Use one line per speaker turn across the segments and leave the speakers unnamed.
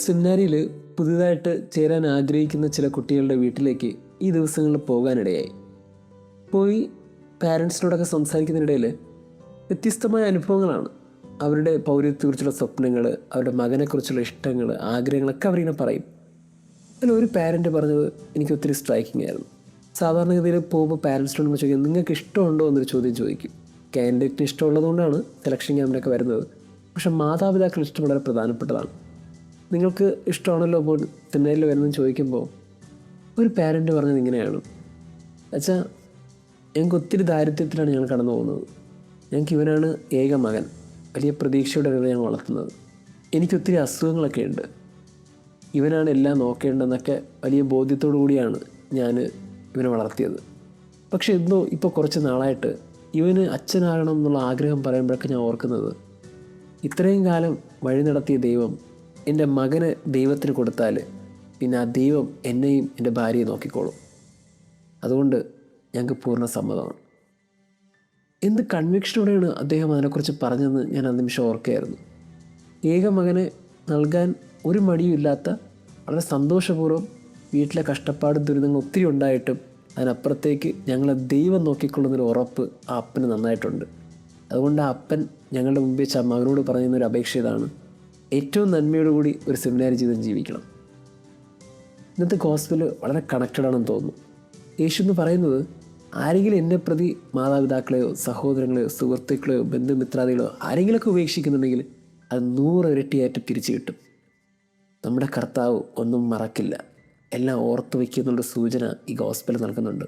സെമിനാരിയിൽ പുതുതായിട്ട് ചേരാൻ ആഗ്രഹിക്കുന്ന ചില കുട്ടികളുടെ വീട്ടിലേക്ക് ഈ ദിവസങ്ങളിൽ പോകാനിടയായി. പോയി പാരൻസിനോടൊക്കെ സംസാരിക്കുന്നതിനിടയിൽ വ്യത്യസ്തമായ അനുഭവങ്ങളാണ്. അവരുടെ പൗരത്വത്തെക്കുറിച്ചുള്ള സ്വപ്നങ്ങൾ, അവരുടെ മകനെക്കുറിച്ചുള്ള ഇഷ്ടങ്ങൾ, ആഗ്രഹങ്ങളൊക്കെ അവരിങ്ങനെ പറയും. അതിൽ ഒരു പാരൻറ്റ് പറഞ്ഞത് എനിക്ക് ഒത്തിരി സ്ട്രൈക്കിംഗ് ആയിരുന്നു. സാധാരണഗതിയിൽ പോകുമ്പോൾ പാരൻസിനോട് ചോദിക്കും, നിങ്ങൾക്ക് ഇഷ്ടമുണ്ടോ എന്നൊരു ചോദ്യം ചോദിക്കും. കാൻഡിഡേറ്റിന് ഇഷ്ടമുള്ളതുകൊണ്ടാണ് സെലക്ഷൻ ക്യാമ്പിനൊക്കെ വരുന്നത്. പക്ഷേ മാതാപിതാക്കൾ ഇഷ്ടം വളരെ പ്രധാനപ്പെട്ടതാണ്. നിങ്ങൾക്ക് ഇഷ്ടമാണല്ലോ അപ്പോൾ സെമിനാരിൽ വരുന്നതെന്ന് ചോദിക്കുമ്പോൾ ഒരു പാരൻറ്റ് പറഞ്ഞത് ഇങ്ങനെയാണ്: അച്ഛാ, ഞങ്ങൾക്ക് ഒത്തിരി ദാരിദ്ര്യത്തിലാണ് ഞങ്ങൾ കടന്നു പോകുന്നത്. ഞങ്ങൾക്ക് ഇവനാണ് ഏക മകൻ. വലിയ പ്രതീക്ഷയോടെ ഞങ്ങൾ വളർത്തുന്നത്. എനിക്കൊത്തിരി അസുഖങ്ങളൊക്കെ ഉണ്ട്. ഇവനാണ് എല്ലാം നോക്കേണ്ടതെന്നൊക്കെ വലിയ ബോധ്യത്തോടു കൂടിയാണ് ഞാൻ ഇവനെ വളർത്തിയത്. പക്ഷേ എന്തോ ഇപ്പോൾ കുറച്ച് നാളായിട്ട് ഇവന് അച്ഛനാകണം എന്നുള്ള ആഗ്രഹം പറയുമ്പോഴൊക്കെ ഞാൻ ഓർക്കുന്നത്, ഇത്രയും കാലം വഴി നടത്തിയ ദൈവം എൻ്റെ മകന് ദൈവത്തിന് കൊടുത്താൽ പിന്നെ ആ ദൈവം എന്നെയും എൻ്റെ ഭാര്യയെ നോക്കിക്കോളും. അതുകൊണ്ട് ഞങ്ങൾക്ക് പൂർണ്ണ സമ്മതമാണ്. എന്ത് കൺവിക്ഷനോടെയാണ് അദ്ദേഹം അതിനെക്കുറിച്ച് പറഞ്ഞതെന്ന് ഞാൻ ആ നിമിഷം ഓർക്കുകയായിരുന്നു. ഏക മകനെ നൽകാൻ ഒരു മടിയുമില്ലാത്ത, വളരെ സന്തോഷപൂർവ്വം വീട്ടിലെ കഷ്ടപ്പാടും ദുരിതങ്ങളും ഒത്തിരി ഉണ്ടായിട്ടും അതിനപ്പുറത്തേക്ക് ഞങ്ങളെ ദൈവം നോക്കിക്കൊള്ളുന്നൊരു ഉറപ്പ് ആ അപ്പന് നന്നായിട്ടുണ്ട്. അതുകൊണ്ട് ആ അപ്പൻ ഞങ്ങളുടെ മുമ്പിൽ വെച്ച് ആ മകനോട് പറയുന്നൊരു അപേക്ഷ ഇതാണ്: ഏറ്റവും നന്മയോടുകൂടി ഒരു സെമിനാരി ജീവിതം ജീവിക്കണം. ഇന്നത്തെ ഗോസ്പൽ വളരെ കണക്റ്റഡ് ആണെന്ന് തോന്നുന്നു. യേശു എന്ന് പറയുന്നത്, ആരെങ്കിലും എന്നെ പ്രതി മാതാപിതാക്കളെയോ സഹോദരങ്ങളെയോ സുഹൃത്തുക്കളെയോ ബന്ധുമിത്രാദികളോ ആരെങ്കിലുമൊക്കെ ഉപേക്ഷിക്കുന്നുണ്ടെങ്കിൽ അത് 100 ഇരട്ടിയായിട്ട് തിരിച്ചു കിട്ടും. നമ്മുടെ കർത്താവ് ഒന്നും മറക്കില്ല, എല്ലാം ഓർത്ത് വയ്ക്കുന്നുള്ളൊരു സൂചന ഈ ഗോസ്പൽ നൽകുന്നുണ്ട്.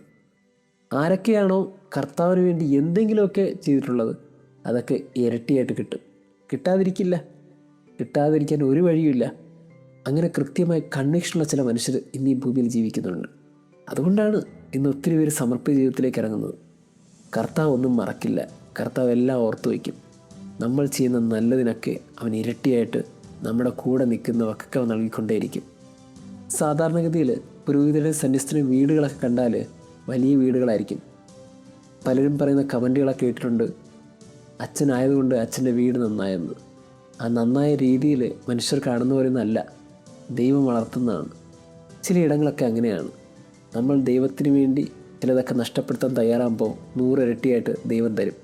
ആരൊക്കെയാണോ കർത്താവിന് വേണ്ടി എന്തെങ്കിലുമൊക്കെ ചെയ്തിട്ടുള്ളത് അതൊക്കെ ഇരട്ടിയായിട്ട് കിട്ടും. കിട്ടാതിരിക്കാൻ ഒരു വഴിയുമില്ല. അങ്ങനെ കൃത്യമായി കൺവിക്ഷനുള്ള ചില മനുഷ്യർ ഇന്ന് ഈ ഭൂമിയിൽ ജീവിക്കുന്നുണ്ട്. അതുകൊണ്ടാണ് ഇന്ന് ഒത്തിരി പേര് സമർപ്പിത ജീവിതത്തിലേക്ക് ഇറങ്ങുന്നത്. കർത്താവ് ഒന്നും മറക്കില്ല, കർത്താവ് എല്ലാം ഓർത്തു വയ്ക്കും. നമ്മൾ ചെയ്യുന്ന നല്ലതിനൊക്കെ അവൻ ഇരട്ടിയായിട്ട് നമ്മുടെ കൂടെ നിൽക്കുന്നവർക്കൊക്കെ അവൻ നൽകിക്കൊണ്ടേയിരിക്കും. സാധാരണഗതിയിൽ പുരോഹിതരുടെ സന്യസ്തരുടെ വീടുകളൊക്കെ കണ്ടാൽ വലിയ വീടുകളായിരിക്കും. പലരും പറയുന്ന കമൻറ്റുകളൊക്കെ കേട്ടിട്ടുണ്ട്: അച്ഛനായതുകൊണ്ട് അച്ഛൻ്റെ വീട് നന്നായെന്ന്. ആ നന്നായ രീതിയിൽ മനുഷ്യർ കടന്നു വരുന്നതല്ല, ദൈവം വളർത്തുന്നതാണ്. ചിലയിടങ്ങളൊക്കെ അങ്ങനെയാണ്. നമ്മൾ ദൈവത്തിന് വേണ്ടി ചിലതൊക്കെ നഷ്ടപ്പെടുത്താൻ തയ്യാറാകുമ്പോൾ 100 ഇരട്ടിയായിട്ട് ദൈവം തരും.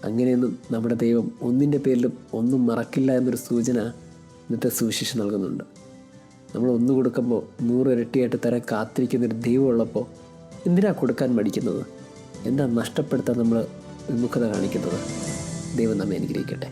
അങ്ങനെയൊന്നും നമ്മുടെ ദൈവം ഒന്നിൻ്റെ പേരിലും ഒന്നും മറക്കില്ല എന്നൊരു സൂചന ഇന്നത്തെ സുവിശേഷം നൽകുന്നുണ്ട്. നമ്മൾ ഒന്ന് കൊടുക്കുമ്പോൾ 100 ഇരട്ടിയായിട്ട് തരാൻ കാത്തിരിക്കുന്നൊരു ദൈവം ഉള്ളപ്പോൾ എന്തിനാ കൊടുക്കാൻ മടിക്കുന്നത്? എന്താ നഷ്ടപ്പെടുത്താൻ നമ്മൾ വിമുഖത കാണിക്കുന്നത്? ദൈവം നമ്മെ അനുഗ്രഹിക്കട്ടെ.